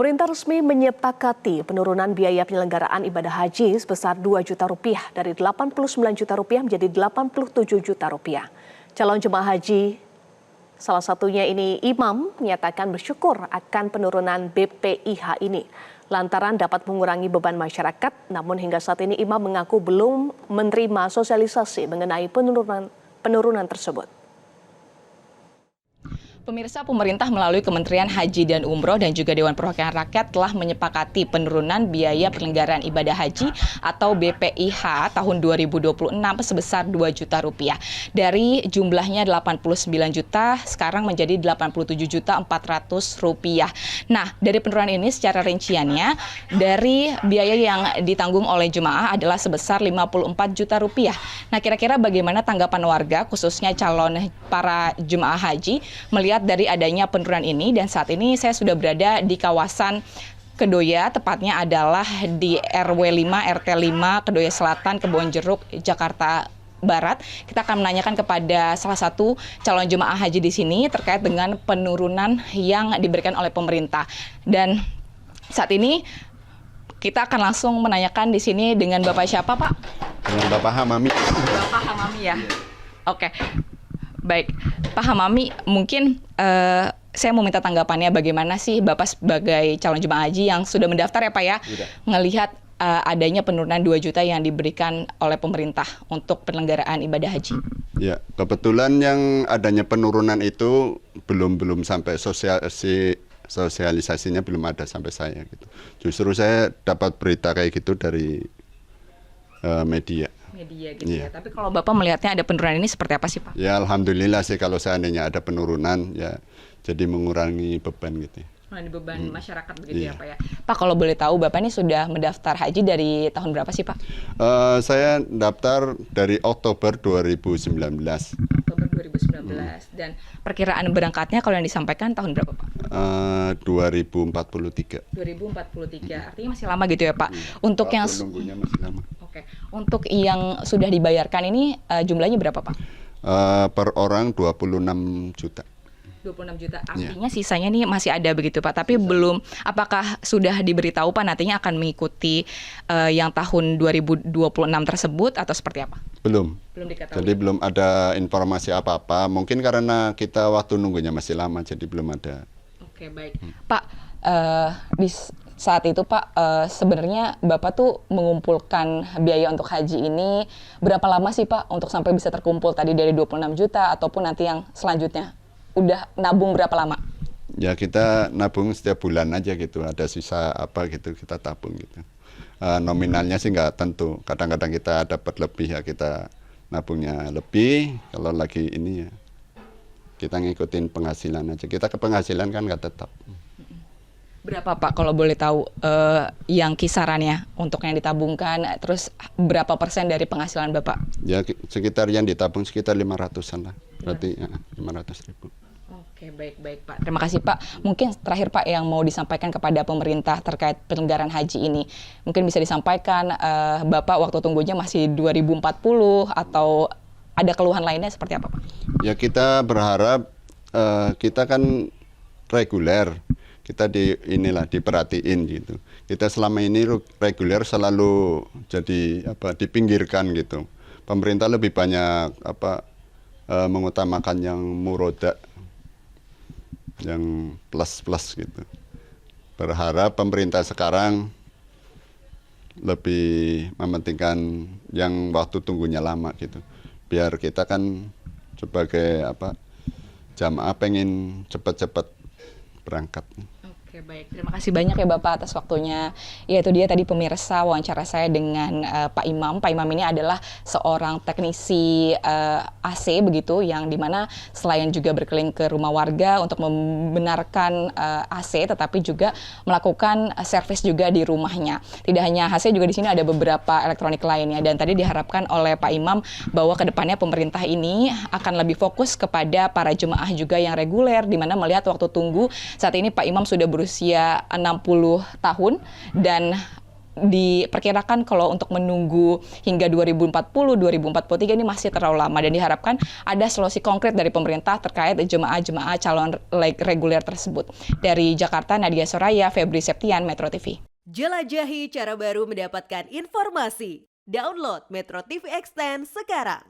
Pemerintah resmi menyepakati penurunan biaya penyelenggaraan ibadah haji sebesar 2 juta rupiah dari 89 juta rupiah menjadi 87 juta rupiah. Calon jemaah haji, salah satunya ini Imam, menyatakan bersyukur akan penurunan BPIH ini lantaran dapat mengurangi beban masyarakat. Namun hingga saat ini Imam mengaku belum menerima sosialisasi mengenai penurunan tersebut. Pemirsa, pemerintah melalui Kementerian Haji dan Umroh dan juga Dewan Perwakilan Rakyat telah menyepakati penurunan biaya penyelenggaraan ibadah haji atau BPIH tahun 2026 sebesar 2 juta rupiah. Dari jumlahnya 89 juta sekarang menjadi 87 juta 400 rupiah. Nah, dari penurunan ini secara rinciannya dari biaya yang ditanggung oleh jemaah adalah sebesar 54 juta rupiah. Nah, kira-kira bagaimana tanggapan warga khususnya calon para jemaah haji melihat dari adanya penurunan ini, dan saat ini saya sudah berada di kawasan Kedoya, tepatnya adalah di RW 5 RT 5 Kedoya Selatan, Kebonjeruk, Jakarta Barat. Kita akan menanyakan kepada salah satu calon jemaah haji di sini terkait dengan penurunan yang diberikan oleh pemerintah. Dan saat ini kita akan langsung menanyakan di sini dengan Bapak siapa, Pak? Dengan Bapak Hamami. Bapak Hamami ya. Oke. Baik, Pak Hamami, mungkin saya mau minta tanggapannya bagaimana sih Bapak sebagai calon jemaah haji yang sudah mendaftar ya Pak ya, ngelihat adanya penurunan 2 juta yang diberikan oleh pemerintah untuk penyelenggaraan ibadah haji. Ya, kebetulan yang adanya penurunan itu belum sampai sosialisasinya belum ada sampai saya gitu. Justru saya dapat berita kayak gitu dari media gitu ya. Tapi kalau Bapak melihatnya ada penurunan ini seperti apa sih Pak? Ya alhamdulillah sih kalau seandainya ada penurunan ya jadi mengurangi beban gitu. Mengurangi beban masyarakat begitu ya Pak ya. Pak, kalau boleh tahu Bapak ini sudah mendaftar haji dari tahun berapa sih Pak? Saya daftar dari Oktober 2019. Oktober 2019. Dan perkiraan berangkatnya kalau yang disampaikan tahun berapa Pak? 2043. 2043. Artinya masih lama gitu ya Pak. Untuk Waktu yang nunggunya masih lama. Oke. Untuk yang sudah dibayarkan ini jumlahnya berapa Pak? Per orang 26 juta. 26 juta. Artinya sisanya nih masih ada begitu Pak. Tapi belum, apakah sudah diberitahu Pak nantinya akan mengikuti yang tahun 2026 tersebut atau seperti apa? Belum. Belum diketahui. Jadi belum ada informasi apa-apa. Mungkin karena kita waktu nunggunya masih lama jadi belum ada. Oke, baik. Pak, di saat itu Pak, sebenarnya Bapak tuh mengumpulkan biaya untuk haji ini berapa lama sih Pak untuk sampai bisa terkumpul tadi dari 26 juta ataupun nanti yang selanjutnya? Udah nabung berapa lama? Ya kita nabung setiap bulan aja gitu, ada sisa apa gitu kita tabung gitu. Nominalnya sih nggak tentu, kadang-kadang kita dapat lebih ya kita nabungnya lebih, kalau lagi ini ya kita ngikutin penghasilan aja, kita ke penghasilan kan nggak tetap. Berapa Pak kalau boleh tahu yang kisarannya untuk yang ditabungkan, terus berapa persen dari penghasilan Bapak? Ya sekitar yang ditabung sekitar 500-an lah, berarti ya, 500.000. Oke, baik Pak. Terima kasih Pak. Mungkin terakhir Pak yang mau disampaikan kepada pemerintah terkait penyelenggaraan haji ini. Mungkin bisa disampaikan Bapak waktu tunggunya masih 2040 atau ada keluhan lainnya seperti apa Pak? Ya kita berharap kita kan reguler. Kita diperhatiin gitu. Kita selama ini reguler selalu jadi dipinggirkan gitu. Pemerintah lebih banyak mengutamakan yang muroda, yang plus gitu. Berharap pemerintah sekarang lebih mementingkan yang waktu tunggunya lama gitu. Biar kita kan sebagai jamaah pengen cepat-cepat berangkat. Oke, baik. Terima kasih banyak ya Bapak atas waktunya. Ya, itu dia tadi pemirsa wawancara saya dengan Pak Imam. Pak Imam ini adalah seorang teknisi AC begitu, yang dimana selain juga berkeliling ke rumah warga untuk membenarkan AC, tetapi juga melakukan servis juga di rumahnya. Tidak hanya AC, juga di sini ada beberapa elektronik lainnya. Dan tadi diharapkan oleh Pak Imam bahwa kedepannya pemerintah ini akan lebih fokus kepada para jemaah juga yang reguler, di mana melihat waktu tunggu saat ini Pak Imam sudah berusia 60 tahun dan diperkirakan kalau untuk menunggu hingga 2040-2043 ini masih terlalu lama dan diharapkan ada solusi konkret dari pemerintah terkait jemaah-jemaah calon reguler tersebut. Dari Jakarta, Nadia Soraya, Febri Septian, Metro TV. Jelajahi cara baru mendapatkan informasi. Download Metro TV Extend sekarang.